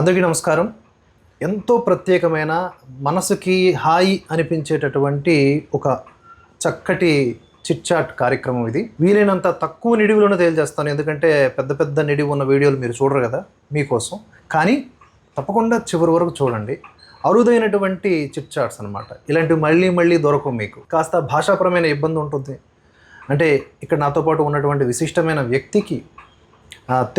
అందరికీ నమస్కారం. ఎంతో ప్రత్యేకమైన మనసుకి హాయి అనిపించేటటువంటి ఒక చక్కటి చిట్చాట్ కార్యక్రమం ఇది. వీలైనంత తక్కువ నిడివిలోనే తేల్చేస్తాను, ఎందుకంటే పెద్ద పెద్ద నిడివి ఉన్న వీడియోలు మీరు చూడరు కదా మీకోసం. కానీ తప్పకుండా చివరి వరకు చూడండి. అరుదైనటువంటి చిట్చాట్స్ అనమాట. ఇలాంటివి మళ్ళీ మళ్ళీ దొరకవు మీకు. కాస్త భాషాపరమైన ఇబ్బంది ఉంటుంది. అంటే ఇక్కడ నాతో పాటు ఉన్నటువంటి విశిష్టమైన వ్యక్తికి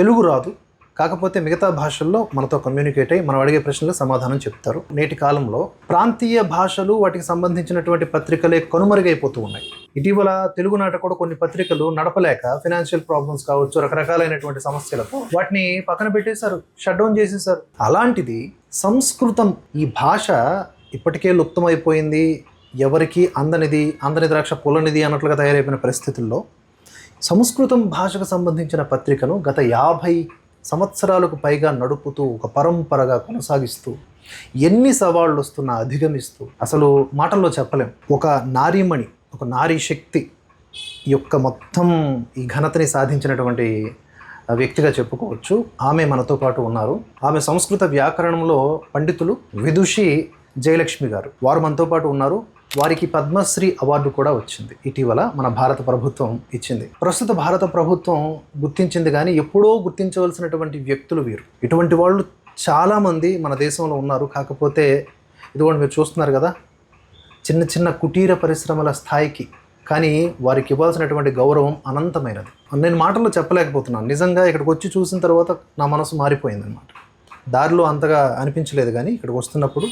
తెలుగు రాదు, కాకపోతే మిగతా భాషల్లో మనతో కమ్యూనికేట్ అయ్యి మనం అడిగే ప్రశ్నలకు సమాధానం చెప్తారు. నేటి కాలంలో ప్రాంతీయ భాషలు వాటికి సంబంధించినటువంటి పత్రికలే కనుమరుగైపోతూ ఉన్నాయి. ఇటీవల తెలుగునాట కూడా కొన్ని పత్రికలు నడపలేక ఫైనాన్షియల్ ప్రాబ్లమ్స్ కావచ్చు, రకరకాలైనటువంటి సమస్యలతో వాటిని పక్కన పెట్టేశారు, షట్ డౌన్ చేసేసారు. అలాంటిది సంస్కృతం, ఈ భాష ఇప్పటికే లుప్తమైపోయింది, ఎవరికి అందని ద్రాక్ష పుల్లనిది అన్నట్లుగా తయారైపోయిన పరిస్థితుల్లో సంస్కృతం భాషకు సంబంధించిన పత్రికను గత 50 సంవత్సరాలకు పైగా నడుపుతూ ఒక పరంపరగా కొనసాగిస్తూ ఎన్ని సవాళ్ళు వస్తున్నా అధిగమిస్తూ, అసలు మాటల్లో చెప్పలేం, ఒక నారీమణి, ఒక నారీ శక్తి యొక్క మొత్తం ఈ ఘనతని సాధించినటువంటి వ్యక్తిగా చెప్పుకోవచ్చు. ఆమె మనతో పాటు ఉన్నారు. ఆమె సంస్కృత వ్యాకరణంలో పండితులు విదుషి జయలక్ష్మి గారు. వారు మనతో పాటు ఉన్నారు. వారికి పద్మశ్రీ అవార్డు కూడా వచ్చింది, ఇటీవల మన భారత ప్రభుత్వం ఇచ్చింది. ప్రస్తుత భారత ప్రభుత్వం గుర్తించింది, కానీ ఎప్పుడో గుర్తించవలసినటువంటి వ్యక్తులు వీరు. ఇటువంటి వాళ్ళు చాలామంది మన దేశంలో ఉన్నారు. కాకపోతే ఇదిగోండి మీరు చూస్తున్నారు కదా, చిన్న చిన్న కుటీర పరిశ్రమల స్థాయికి, కానీ వారికి ఇవ్వాల్సినటువంటి గౌరవం అనంతమైనది. నేను మాటల్లో చెప్పలేకపోతున్నాను. నిజంగా ఇక్కడికి వచ్చి చూసిన తర్వాత నా మనసు మారిపోయింది అనమాట. దారిలో అంతగా అనిపించలేదు, కానీ ఇక్కడికి వస్తున్నప్పుడు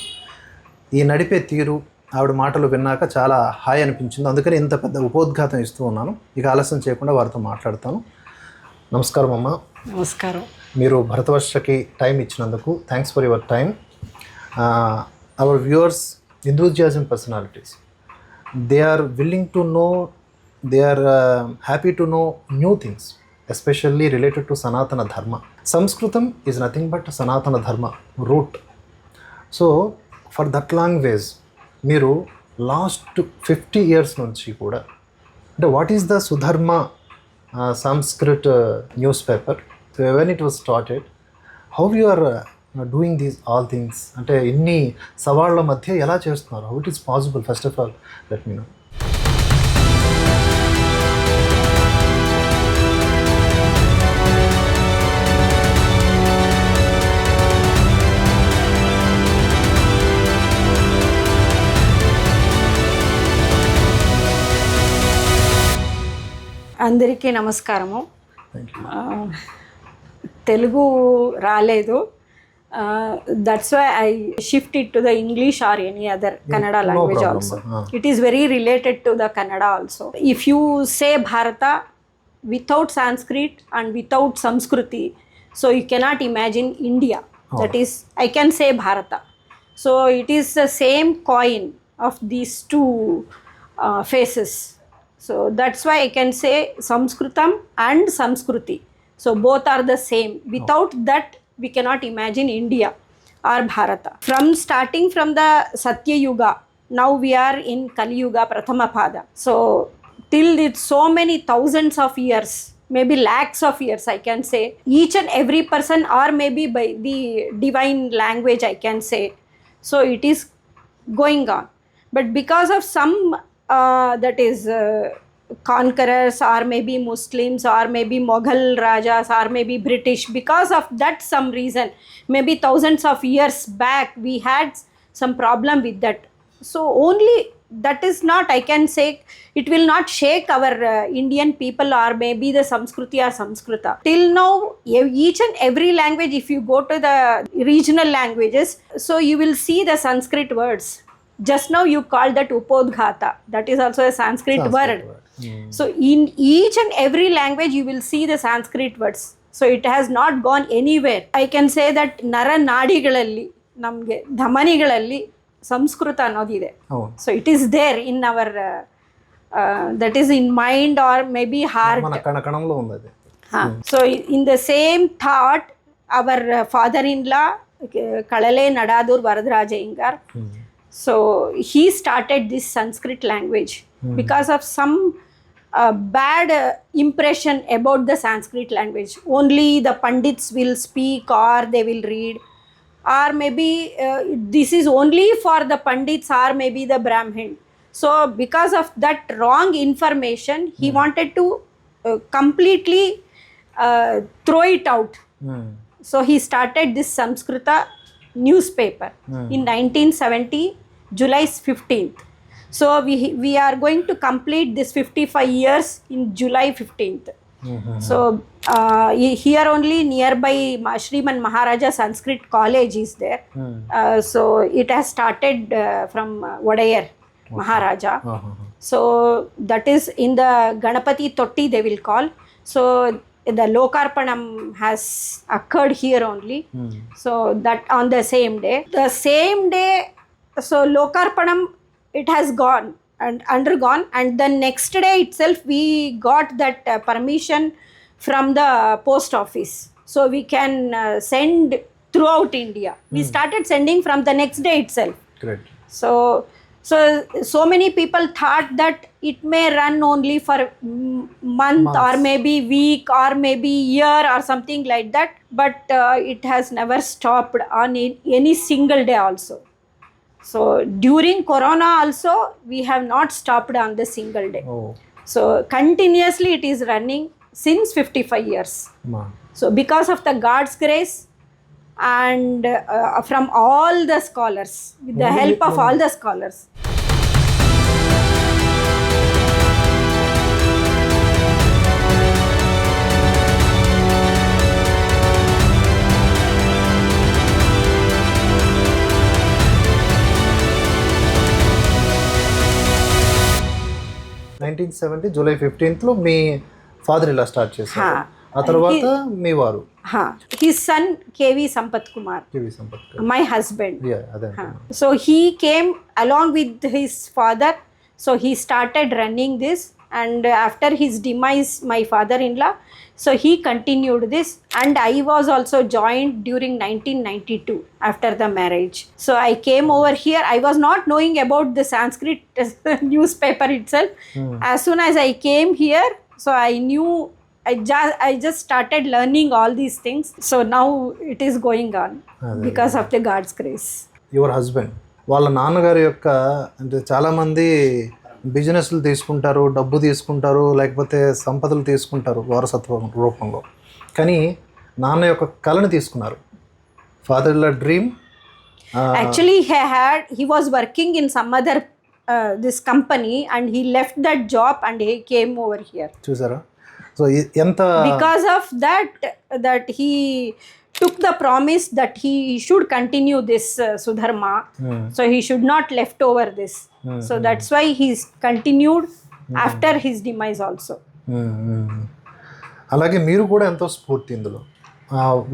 ఈ నడిపే తీరు, ఆవిడ మాటలు విన్నాక చాలా హాయి అనిపించింది. అందుకని ఇంత పెద్ద ఉపోద్ఘాతం ఇస్తూ ఉన్నాను. ఇక ఆలస్యం చేయకుండా వారితో మాట్లాడతాను. నమస్కారం అమ్మ. నమస్కారం. మీరు భరతవర్షకి టైం ఇచ్చినందుకు thanks for your time. Our viewers, enthusiasm personalities, they are willing to know, they are happy to know new things, especially related to Sanatana Dharma. Sanskritam is nothing but Sanatana Dharma root. So for that language మీరు last 50 years నుంచి కూడా, అంటే what is the Sudharma Sanskrit news paper, when it was started, how you are doing these all things, అంటే ఇన్ని సవాళ్ళ మధ్య ఎలా చేస్తున్నారు, how it is possible? First of all let me know. అందరికీ నమస్కారము. తెలుగు రాలేదు, that's why I shift it to the English or any other Kannada language also. It is very related to the Kannada also. If you say Bharat without Sanskrit and without sanskriti, so you cannot imagine India. That is I can say Bharat. So it is the same coin of these two faces. So that's why I can say Sanskritam and Sanskriti. So both are the same. Without that, we cannot imagine India or Bharata. From starting from the Satya Yuga, now we are in Kali Yuga, Prathama Pada. So till it's so many thousands of years, maybe lakhs of years, I can say, each and every person, or maybe by the divine language, I can say. So it is going on. But because of some that is conquerors, or maybe Muslims, or maybe Mughal Rajas, or maybe British, because of that some reason, maybe thousands of years back, we had some problem with that. So only that is not, I can say, it will not shake our Indian people, or maybe the Samskriti or Samskrita. Till now, each and every language, if you go to the regional languages, so you will see the Sanskrit words. Just now you called that Upodghata. That is also a Sanskrit word. So in each and every language you will see the Sanskrit words. So it has not gone anywhere. I can say that Nara Nadigalalli, namge Dhamanigalalli Samskrita annodide. So it is there in our that is in mind or maybe heart. So in the same thought, our father-in-law Kalale Nadadur Varadaraja Iyengar, so he started this Sanskrit language because of some bad impression about the Sanskrit language. Only the Pandits will speak or they will read. or maybe this is only for the pandits or maybe the Brahmin. So because of that wrong information, he wanted to completely throw it out. So he started this Samskrita newspaper in 1970, July 15th. So we are going to complete this 55 years in July 15th. So here only nearby Shriman Maharaja Sanskrit College is there. So it has started from Wadayar Maharaja. So that is in the Ganapati Totti they will call. So the Lokarpanam has occurred here only. So that on the same day, so Lokarpanam it has gone and undergone, and the next day itself we got that permission from the post office, so we can send throughout India. We started sending from the next day itself. Great. So many people thought that it may run only for month or maybe week or maybe year or something like that, but it has never stopped on any single day also. So during Corona also we have not stopped on the single day. So continuously it is running since 55 years. So because of the God's grace and from all the scholars, with the help of all the scholars. Nineteen 1970 July 15th me father ఇలా start చేశారు. ఆ తర్వాత మీ వారు his son KV Sampath Kumar, my husband. So he came along with his father. So he started running this, and after his demise, my father-in-law, so he continued this, and I was also joined during 1992 after the marriage. So I came over here. I was not knowing about the Sanskrit newspaper itself. As soon as I came here, so I knew, I just started learning all these things. So now it is going on because of the God's grace. Your husband వాళ్ళ నాన్నగారి యొక్క అంటే చాలామంది బిజినెస్లు తీసుకుంటారు, డబ్బు తీసుకుంటారు, లేకపోతే సంపదలు తీసుకుంటారు వారసత్వం రూపంలో. కానీ నాన్న యొక్క కళను తీసుకున్నారు. Father law dream. Actually he was working in some other this company, and he left that job and he came over here. చూసారా? సో ఎంత because of that he took the promise that he should continue this Sudharma. So he should not left over this. So that's why he's continued after his demise also. అలాగే మీరు కూడా ఎంతో స్ఫూర్తి ఇందులో.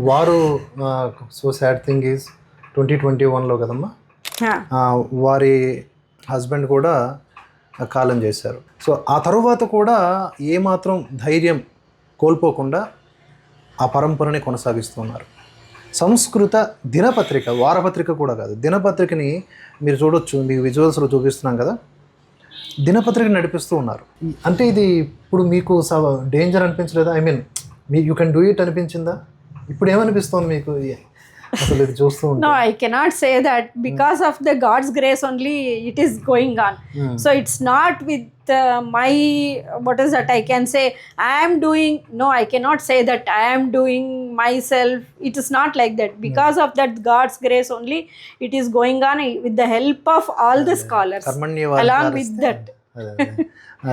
వారు so sad thing is 2021లో కదమ్మా వారి husband కూడా కాలం చేశారు. సో ఆ తర్వాత కూడా ఏమాత్రం ధైర్యం కోల్పోకుండా ఆ పరంపరని కొనసాగిస్తున్నారు. సంస్కృత దినపత్రిక, వారపత్రిక కూడా కాదు, దినపత్రికని మీరు చూడొచ్చు, మీకు విజువల్స్లో చూపిస్తున్నాం కదా, దినపత్రిక నడిపిస్తూ ఉన్నారు. అంటే ఇది ఇప్పుడు మీకు డేంజర్ అనిపించలేదా? I mean you can do it అనిపించిందా? ఇప్పుడు ఏమనిపిస్తుంది మీకు అసలు ఇది చూస్తూ ఉంటే? No, I cannot say that. Because of the God's grace only it is going on. So it's not with my, what is that I can say, I am doing, no, I cannot say that I am doing myself. It is not like that. Because of that God's grace only it is going on with the help of all the scholars along with that.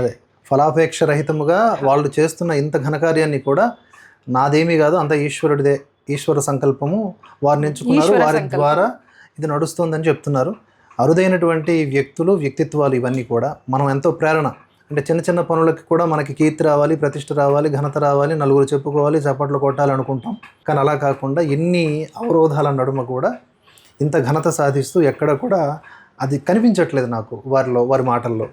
అదే ఫలాపేక్ష రహితముగా వాళ్ళు చేస్తున్న ఇంత ఘనకార్యాన్ని కూడా నాదేమీ కాదు, అంత ఈశ్వరుడిదే, ఈశ్వర సంకల్పము, వారిని ఎంచుకున్నారు, వారి ద్వారా ఇది నడుస్తుందని చెప్తున్నారు. అరుదైనటువంటి వ్యక్తులు, వ్యక్తిత్వాలు ఇవన్నీ కూడా మనం ఎంతో ప్రేరణ. అంటే చిన్న చిన్న పనులకి కూడా మనకి కీర్తి రావాలి, ప్రతిష్ట రావాలి, ఘనత రావాలి, నలుగురు చెప్పుకోవాలి, చప్పట్లు కొట్టాలి అనుకుంటాం. కానీ అలా కాకుండా ఎన్ని అవరోధాల నడుమ కూడా ఇంత ఘనత సాధిస్తూ ఎక్కడ కూడా అది కనిపించట్లేదు నాకు వారి మాటల్లో.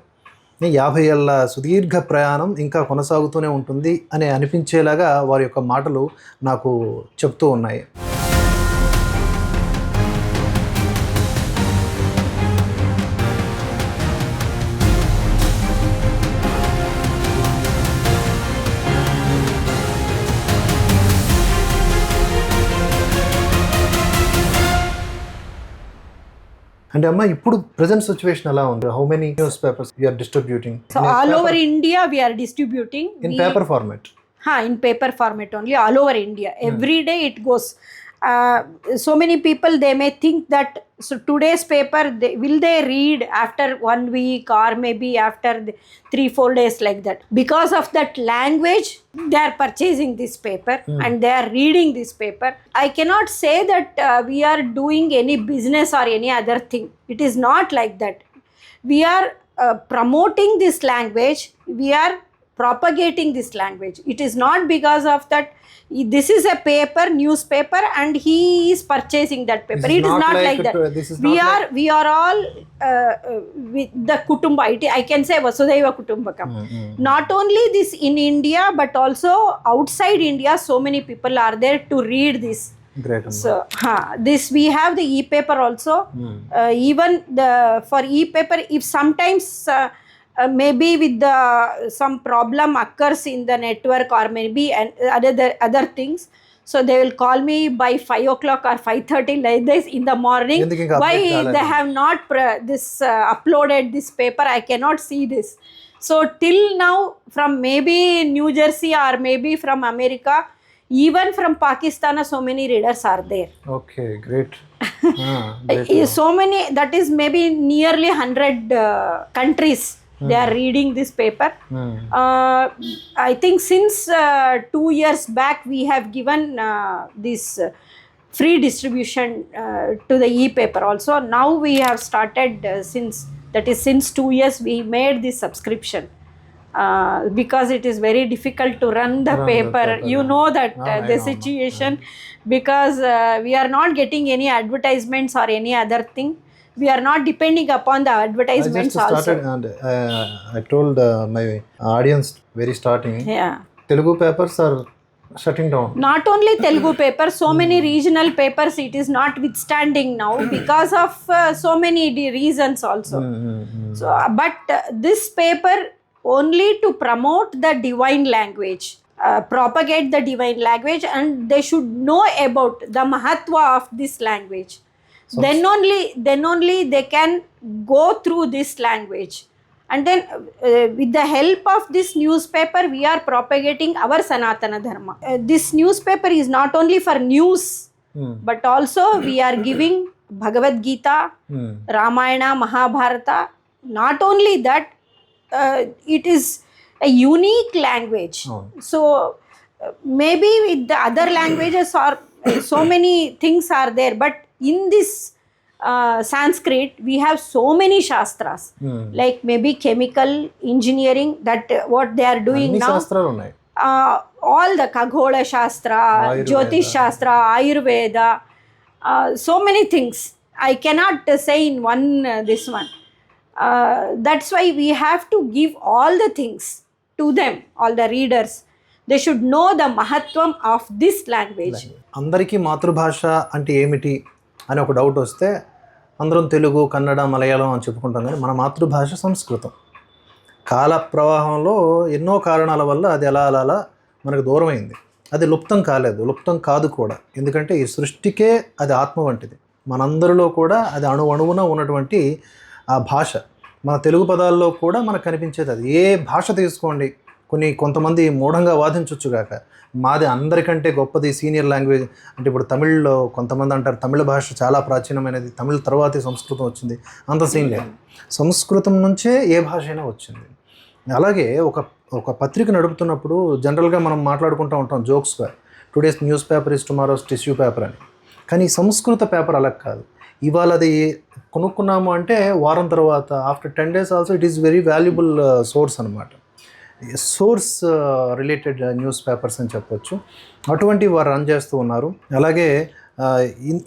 50 ఏళ్ళ సుదీర్ఘ ప్రయాణం ఇంకా కొనసాగుతూనే ఉంటుంది అని అనిపించేలాగా వారి యొక్క మాటలు నాకు చెప్తూ ఉన్నాయి. అంటే అమ్మ ఇప్పుడు ప్రజెంట్ సిచ్యువేషన్ ఎలా ఉంది? How many news papers you are distributing? So all over India we are distributing. In paper format? In paper format only, all over India. Every day it goes. So many people, they may think that so today's paper will they read after 1 week or maybe after 3-4 days, like that. Because of that language, they are purchasing this paper and they are reading this paper. I cannot say that we are doing any business or any other thing. It is not like that. We are promoting this language. We are propagating this language. It is not because of that this is a paper, newspaper, and he is purchasing that paper. It is not like that. We are all with the kutumba. I can say Vasudhaiva Kutumbakam. Not only this in India, but also outside India, so many people are there to read this. Great. So this we have the e-paper also. Even for e-paper, if sometimes maybe with some problem occurs in the network or maybe other things, so they will call me by 5 o'clock or 5:30 like this in the morning. Why they have not uploaded this paper? I cannot see this. So till now, from maybe New Jersey or maybe from America, even from Pakistan, so many readers are there. Okay, great. So many, that is maybe nearly 100 countries. They are reading this paper. I think since 2 years back we have given this free distribution to the e-paper also. Now we have started since 2 years we made this subscription because it is very difficult to run the paper. You know that the situation, because we are not getting any advertisements or any other thing. We are not depending upon the advertisements. I just started and I told my audience very starting. Yeah. Telugu papers are shutting down. Not only Telugu papers, so many regional papers, it is not withstanding now because of so many reasons also. So, but this paper only to promote the divine language, propagate the divine language, and they should know about the mahatva of this language. Then only they can go through this language, and then with the help of this newspaper we are propagating our Sanatana Dharma. This newspaper is not only for news, but also we are giving Bhagavad Gita, Ramayana, Mahabharata. Not only that, it is a unique language. So maybe with the other languages or so many things are there, but in this Sanskrit we have so many shastras, like maybe chemical engineering, that what they are doing now. All the Kaghola Shastra, Jyotish Shastra, Ayurveda, so many things. I cannot say in one this one. That's why we have to give all the things to them, all the readers. They should know the mahatvam of this language. అందరికీ మాతృభాష అంటే ఏమిటి అని ఒక doubt వస్తే అందరం తెలుగు, కన్నడ, మలయాళం అని చెప్పుకుంటాం, కానీ మన మాతృభాష సంస్కృతం. కాల ప్రవాహంలో ఎన్నో కారణాల వల్ల అది అలా మనకు దూరమైంది. అది లుప్తం కాలేదు, లుప్తం కాదు కూడా. ఎందుకంటే ఈ సృష్టికే అది ఆత్మ వంటిది. మనందరిలో కూడా అది అణువున ఉన్నటువంటి ఆ భాష. మన తెలుగు పదాల్లో కూడా మనకు కనిపించేది అది. ఏ భాష తీసుకోండి, కొంతమంది మూఢంగా వాదించవచ్చుగాక మాది అందరికంటే గొప్పది సీనియర్ లాంగ్వేజ్ అంటే, ఇప్పుడు తమిళ్లో కొంతమంది అంటారు తమిళ భాష చాలా ప్రాచీనమైనది, తమిళ తర్వాతే సంస్కృతం వచ్చింది. అంత సీన్ లేదు, సంస్కృతం నుంచే ఏ భాష అయినా వచ్చింది. అలాగే ఒక పత్రిక నడుపుతున్నప్పుడు జనరల్గా మనం మాట్లాడుకుంటూ ఉంటాం జోక్స్గా, today's newspaper is tomorrow's tissue paper అని. కానీ సంస్కృత పేపర్ అలా కాదు. ఇవాళ అది కొనుక్కున్నాము అంటే వారం తర్వాత after 10 days also it is very valuable source అనమాట. సోర్స్ రిలేటెడ్ న్యూస్ పేపర్స్ అని చెప్పొచ్చు. అటువంటి వారు రన్ చేస్తూ ఉన్నారు. అలాగే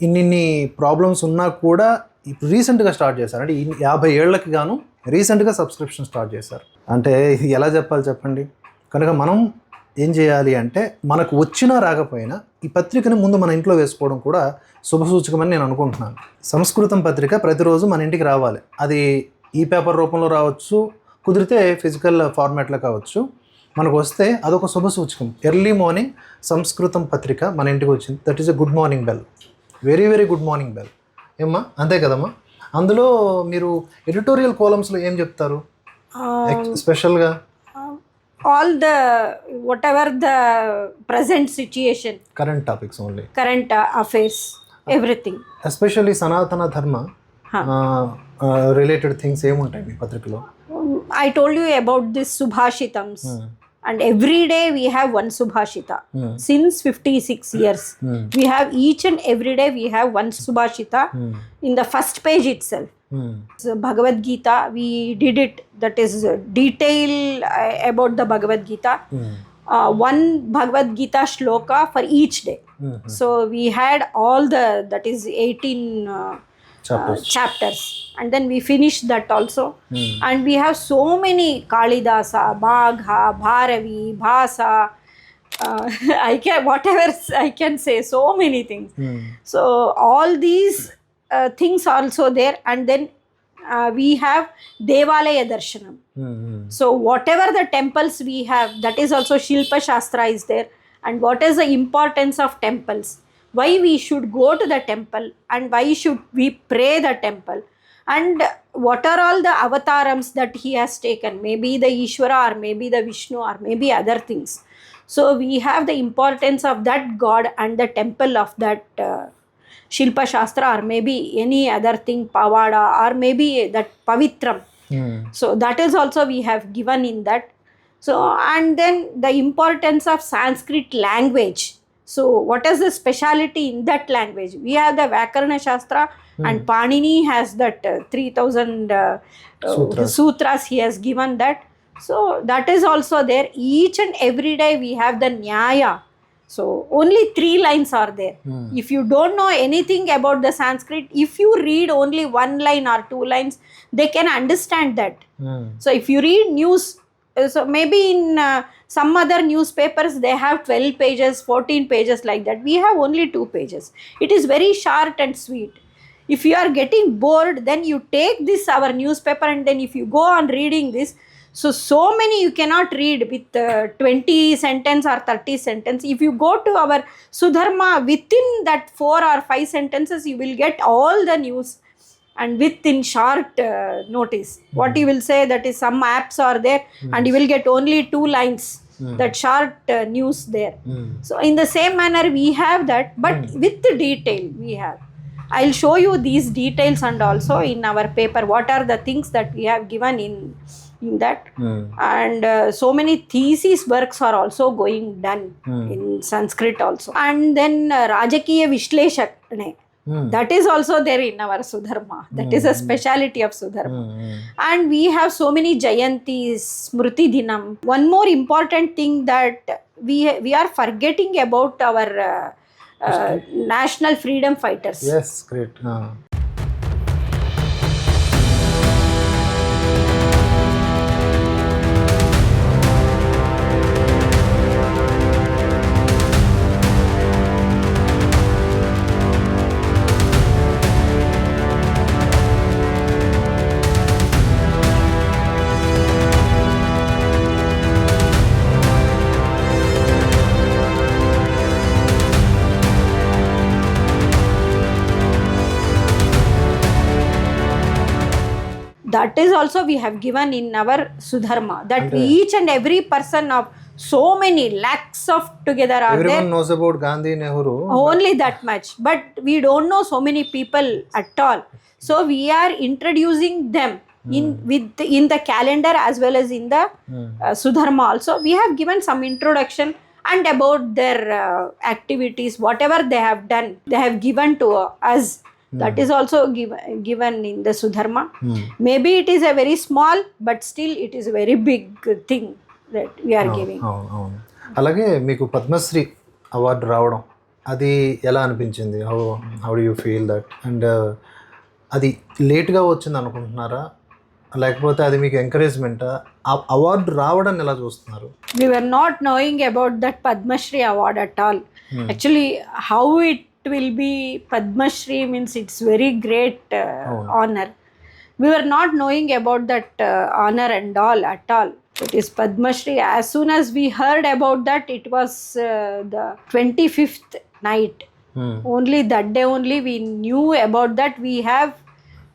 ఇన్ని ప్రాబ్లమ్స్ ఉన్నా కూడా ఇప్పుడు రీసెంట్గా స్టార్ట్ చేశారు. అంటే 50 ఏళ్ళకి గాను రీసెంట్గా సబ్స్క్రిప్షన్ స్టార్ట్ చేశారు. అంటే ఇది ఎలా చెప్పాలి చెప్పండి. కనుక మనం ఏం చేయాలి అంటే, మనకు వచ్చినా రాకపోయినా ఈ పత్రికను ముందు మన ఇంట్లో వేసుకోవడం కూడా శుభసూచకమని నేను అనుకుంటున్నాను. సంస్కృతం పత్రిక ప్రతిరోజు మన ఇంటికి రావాలి. అది ఈ పేపర్ రూపంలో రావచ్చు, కుదిరితే ఫిజికల్ ఫార్మాట్లో కావచ్చు. మనకు వస్తే అదొక శుభసూచకం. ఎర్లీ మార్నింగ్ సంస్కృతం పత్రిక మన ఇంటికి వచ్చింది. That is a good morning bell, very very good morning bell. ఏమ్మా, అంతే కదమ్మా? అందులో మీరు ఎడిటోరియల్ కాలమ్స్లో ఏం చెప్తారు స్పెషల్గా? All the whatever the present situation, current topics only, current affairs, everything. Especially సనాతన ధర్మ రిలేటెడ్ థింగ్స్ ఏముంటాయి మీ పత్రికలో? I told you about this Subhashitams. And every day we have one Subhashita. Since 56 years, we have each and every day we have one Subhashita in the first page itself. So Bhagavad Gita, we did it, that is detail about the Bhagavad Gita. One Bhagavad Gita shloka for each day. So we had all the, that is 18 chapters, and then we finished that also. And we have so many Kalidasa, Magha, Bharavi, Bhasa, I can, whatever I can say, so many things. So all these things also there. And then we have Devalaya Darshanam. So whatever the temples we have, that is also Shilpa Shastra is there. And what is the importance of temples, why we should go to the temple, and why should we pray the temple, and what are all the avatarams that he has taken, maybe the Ishvara or maybe the Vishnu or maybe other things. So we have the importance of that god and the temple of that Shilpa Shastra, or maybe any other thing, Pavada, or maybe that Pavitram. So that is also we have given in that. So, and then the importance of Sanskrit language. So what is the speciality in that language? We have the Vyakarana Shastra, and Panini has that 3000 sutras he has given that. So that is also there. Each and every day we have the Nyaya. So only 3 lines are there. If you don't know anything about the Sanskrit, if you read only 1 line or 2 lines, they can understand that. So if you read news, so maybe in some other newspapers they have 12 pages, 14 pages like that. We have only 2 pages. It is very short and sweet. If you are getting bored, then you take this our newspaper, and then if you go on reading this, so many you cannot read with 20 sentence or 30 sentence. If you go to our Sudharma, within that 4 or 5 sentences you will get all the news, and within short notice. What you will say, that is some apps are there, and you will get only 2 lines, that short news there. So in the same manner we have that, but with the detail we have. I'll show you these details, and also in our paper what are the things that we have given in that. And so many thesis works are also going done in Sanskrit also. And then Rajakiya Vishleshak, that is also there in our Sudharma. That is a speciality of Sudharma. And we have so many Jayantis, Smriti Dinam. One more important thing that we are forgetting about our national freedom fighters. Yes, great. That is also we have given in our Sudharma, that each and every person of so many lakhs of together are Everyone there. knows about Gandhi, Nehru. Only that much, but we don't know so many people at all. So we are introducing them in the calendar as well as in the Sudharma also. We have given some introduction and about their activities, whatever they have done, they have given to us. That is also given in the Sudharma. Maybe it is a very small, but still it is a very big thing that we are giving. అవును. అలాగే మీకు Padmashri award రావడం, అది ఎలా అనిపించింది? How do you feel that? And అది లేట్గా వచ్చింది అనుకుంటున్నారా, లేకపోతే అది మీకు ఎంకరేజ్మెంటా? అవార్డు రావడాన్ని ఎలా చూస్తున్నారు? We were not knowing about that Padma Shri award at all. Actually, how it will be Padma Shri means it's very great honor. We were not knowing about that honor and all at all. It is Padma Shri. As soon as we heard about that, it was the 25th night. Only that day only we knew about that. We have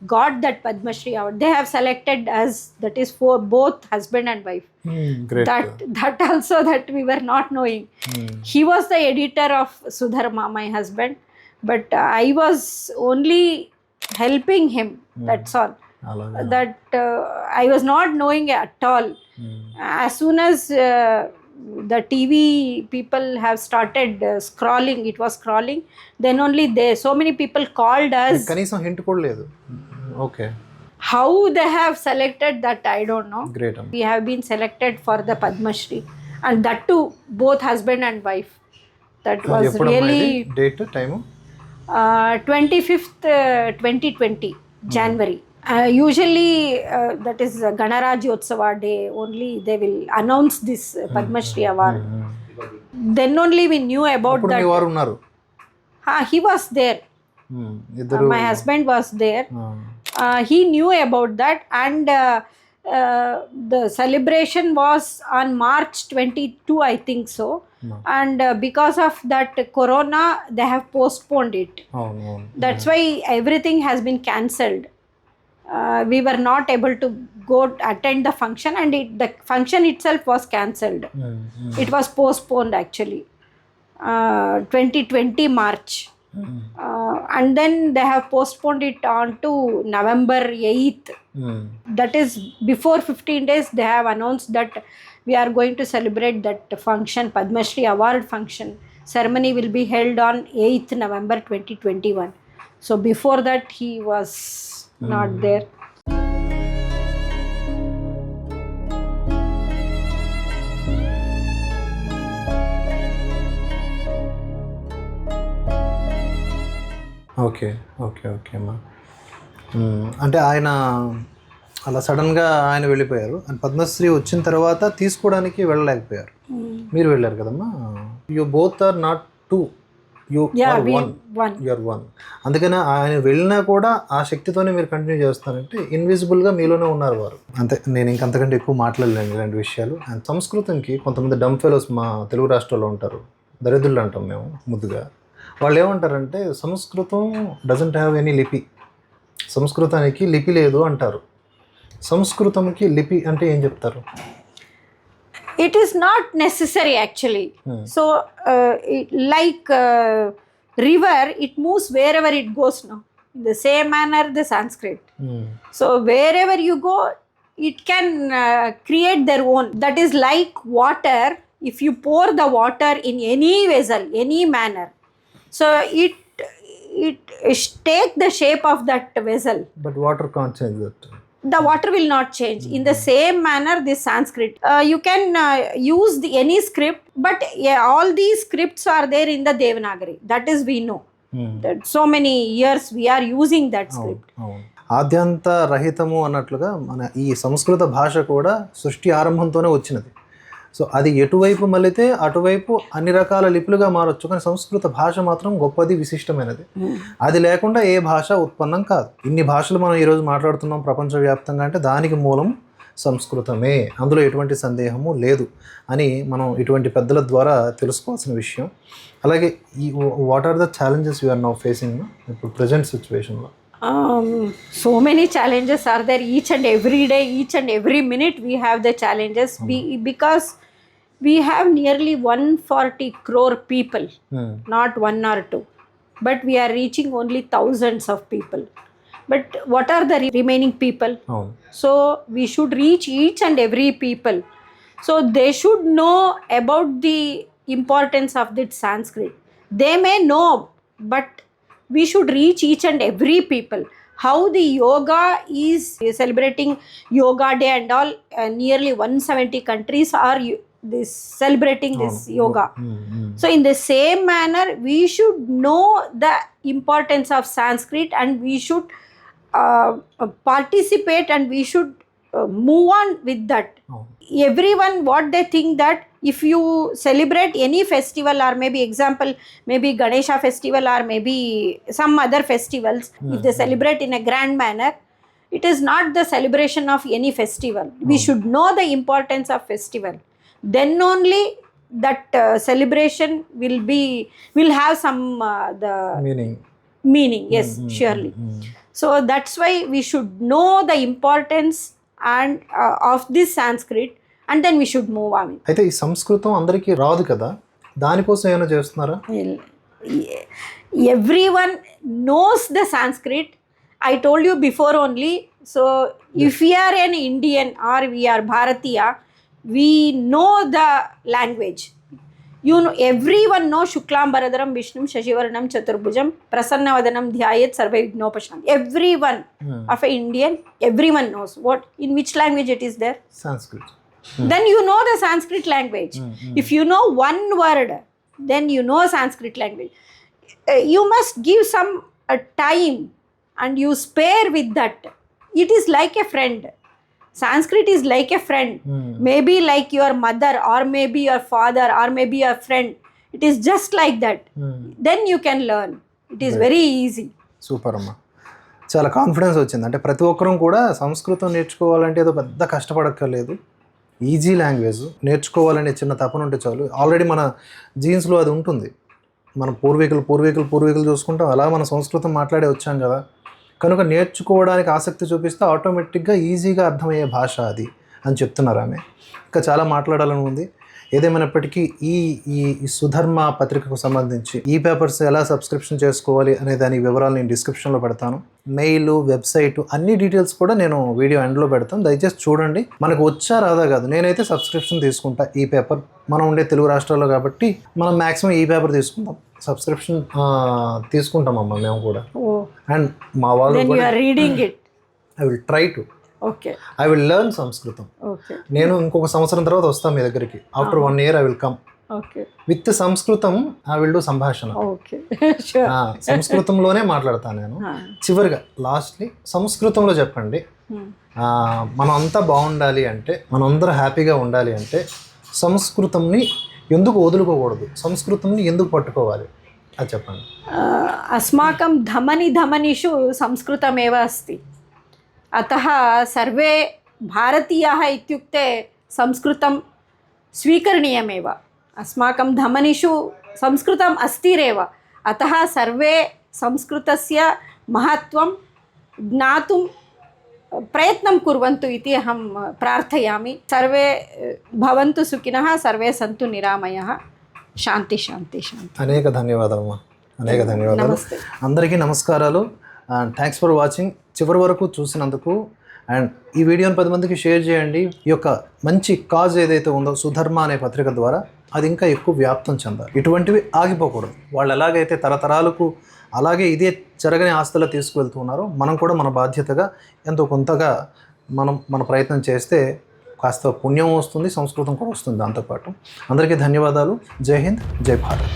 got that Padma Shri award. They have selected as, that is for both husband and wife. Great. That also that we were not knowing. He was the editor of Sudharma, my husband, but I was only helping him. That's all. అలాగే. That I was not knowing at all. As soon as the TV people have started scrolling, it was scrolling, then only so many people called us. కనీసం hint కూడా లేదు. Okay. How they have selected that, I don't know. Great. We have been selected for the Padma Shri, and that too both husband and wife. That was really date time 25th 2020 January. Usually that is Ganarajyotsava day only they will announce this Padma Shri award. Then only we knew about అప్పుడు that. మీ వారు ఉన్నారు. He was there. ఇద్దరు. My husband was there. He knew about that, and the celebration was on March 22, I think so. And because of that corona, they have postponed it. అవును. That's why everything has been cancelled. We were not able to go attend the function, and the function itself was cancelled. It was postponed actually, 2020 March. And then they have postponed it on to November 8th. That is before 15 days they have announced that we are going to celebrate that function. Padma Shri award function ceremony will be held on 8th November 2021. So before that he was not there. Okay okay okay అమ్మా. అంటే ఆయన అలా సడన్గా ఆయన వెళ్ళిపోయారు. And Padmashri వచ్చిన తర్వాత తీసుకోవడానికి వెళ్ళలేకపోయారు. మీరు వెళ్ళారు కదమ్మా. You both are not two, you are one. You are one. అందుకని ఆయన వెళ్ళినా కూడా ఆ శక్తితోనే మీరు కంటిన్యూ చేస్తారంటే ఇన్విజిబుల్గా మీలోనే ఉన్నారు వారు. అంతే. నేను ఇంకంతకంటే ఎక్కువ మాట్లాడలేను ఇలాంటి విషయాలు. అండ్ సంస్కృతంకి కొంతమంది డమ్ ఫెలోస్ మా తెలుగు రాష్ట్రాల్లో ఉంటారు, దరిద్రులు అంటాం మేము ముద్దుగా. వాళ్ళు ఏమంటారంటే సంస్కృతం డజంట్ హ్యావ్ ఎనీ లిపి, సంస్కృతానికి లిపి లేదు అంటారు. సంస్కృతంకి లిపి అంటే ఏం చెప్తారు? It is not necessary actually. So like river, it moves wherever it goes now. In the same manner the Sanskrit. So wherever you go, it can create their own. That is like water. If you pour the water in any vessel, any manner, so it take the shape of that vessel. But water can't change that. The water will not change. In the same manner this Sanskrit, you can use any script, but all these scripts are there in the Devanagari. That is we know. That so many years we are using that script. Adyanta రహితము అన్నట్లుగా మన ఈ సంస్కృత భాష కూడా సృష్టి ఆరంభంతోనే వచ్చినది. So అది ఎటువైపు మళ్ళితే అటువైపు అన్ని రకాల లిపులుగా మారొచ్చు, కానీ సంస్కృత భాష మాత్రం గొప్పది, విశిష్టమైనది. అది లేకుండా ఏ భాష ఉత్పన్నం కాదు. ఇన్ని భాషలు మనం ఈరోజు మాట్లాడుతున్నాం ప్రపంచవ్యాప్తంగా అంటే దానికి మూలం సంస్కృతమే, అందులో ఎటువంటి సందేహము లేదు అని మనం ఇటువంటి పెద్దల ద్వారా తెలుసుకోవాల్సిన విషయం. అలాగే ఈ what are the challenges you are now facing ఇప్పుడు ప్రజెంట్ సిచ్యువేషన్లో? So many challenges are there. Each and every day, each and every minute we have the challenges. Because we have nearly 140 crore people, not one or two, but we are reaching only thousands of people. But what are the remaining people? So we should reach each and every people. So they should know about the importance of this Sanskrit. They may know, but we should reach each and every people. How the yoga is celebrating Yoga Day and all, nearly 170 countries are celebrating this yoga. So in the same manner we should know the importance of Sanskrit, and we should participate, and we should move on with that. Everyone what they think that if you celebrate any festival, or maybe example maybe Ganesha festival or maybe some other festivals, if they celebrate in a grand manner, it is not the celebration of any festival. We should know the importance of festival. Then only that celebration will have some the meaning. Yes, surely. So that's why we should know the importance and of this Sanskrit, and then we should move on. అయితే ఈ సంస్కృతం అందరికీ రాదు కదా, దానికోసం ఏమైనా చేస్తున్నారా? Everyone knows the Sanskrit. I told you before only. So if we are an Indian or we are Bharatiya, we know the language. You know, everyone knows Shuklam Bharadharam Vishnum Shashivaranam Chaturbhujam Prasannavadanam Dhyayat Sarva Vignopashanti. Everyone of an Indian, everyone knows. What, in which language it is there? Sanskrit. Then you know the Sanskrit language. If you know one word, then you know Sanskrit language. You must give some time and you spare with that. It is like a friend. Sanskrit is like a friend. Maybe like your mother or maybe your father or maybe your friend. It is just like that. Then you can learn. It is very easy. Super అమ్మా, చాలా confidence వచ్చింది. అంటే ప్రతి ఒక్కరూ కూడా సంస్కృతం నేర్చుకోవాలంటే ఏదో పెద్ద కష్టపడక్కర్లేదు, ఈజీ లాంగ్వేజ్, నేర్చుకోవాలనే చిన్న తపన ఉంటే చాలు. ఆల్రెడీ మన జీన్స్లో అది ఉంటుంది. మన పూర్వీకులు చూసుకుంటాం, అలా మన సంస్కృతం మాట్లాడే వచ్చాం కదా, కనుక నేర్చుకోవడానికి ఆసక్తి చూపిస్తే ఆటోమేటిక్గా ఈజీగా అర్థమయ్యే భాష అది అని చెప్తున్నారు ఆమె. ఇంకా చాలా మాట్లాడాలని ఉంది. ఏదేమైనప్పటికీ ఈ సుధర్మ పత్రికకు సంబంధించి ఈ పేపర్స్ ఎలా సబ్స్క్రిప్షన్ చేసుకోవాలి అనే దాని వివరాలు నేను డిస్క్రిప్షన్లో పెడతాను. మెయిల్, వెబ్సైట్ అన్ని డీటెయిల్స్ కూడా నేను వీడియో ఎండ్లో పెడతాను, దయచేసి చూడండి. మనకు వచ్చా రాదా కాదు, నేనైతే సబ్స్క్రిప్షన్ తీసుకుంటా. ఈ పేపర్ మనం ఉండే తెలుగు రాష్ట్రాల్లో కాబట్టి మనం మ్యాక్సిమం ఈ పేపర్ తీసుకుంటాం, సబ్స్క్రిప్షన్ తీసుకుంటామమ్మా మేము కూడా. అండ్ మా వాళ్ళు I will try to I will learn సంస్కృతం. నేను ఇంకొక సంవత్సరం తర్వాత వస్తాను మీ దగ్గరికి. After 1 year I will come with సంస్కృతం. ఐ విల్ డూ సంభాషణ. సంస్కృతంలోనే మాట్లాడతాను నేను. చివరిగా లాస్ట్లీ సంస్కృతంలో చెప్పండి, మనం అంతా బాగుండాలి అంటే, మనం అందరూ హ్యాపీగా ఉండాలి అంటే సంస్కృతంని ఎందుకు వదులుకోకూడదు, సంస్కృతంని ఎందుకు పట్టుకోవాలి, అది చెప్పండి. అస్మాకం ధమనిషు సంస్కృతమేవ అస్తి. अतः सर्वे भारतीयाः इत्युक्ते संस्कृतं स्वीकरणीयमेव. अस्माकं धमनिषु संस्कृतम् अस्तिरेव. अतः सर्वे संस्कृतस्य महत्त्वं ज्ञातुं प्रयत्नं कुर्वन्तु इति अहं प्रार्थयामि. सर्वे भवन्तु सुखिनः, सर्वे सन्तु निरामयः. శాంతి శాంతి శాంతి. అనేక ధన్యవాదాలు. నమస్తే. అందరికీ నమస్కారాలు. And thanks for watching. చివరి వరకు చూసినందుకు. అండ్ ఈ వీడియోని 10 మందికి షేర్ చేయండి. ఈ యొక్క మంచి కాజ్ ఏదైతే ఉందో సుధర్మ అనే పత్రిక ద్వారా అది ఇంకా ఎక్కువ వ్యాప్తం చెందాలి. ఇటువంటివి ఆగిపోకూడదు. వాళ్ళు ఎలాగైతే తరతరాలకు అలాగే ఇదే జరగని ఆస్తులు తీసుకువెళ్తున్నారో మనం కూడా మన బాధ్యతగా ఎంతో కొంతగా మన ప్రయత్నం చేస్తే కాస్త పుణ్యం వస్తుంది, సంస్కృతం కూడా వస్తుంది దాంతోపాటు. అందరికీ ధన్యవాదాలు. జై హింద్, జై భారత్.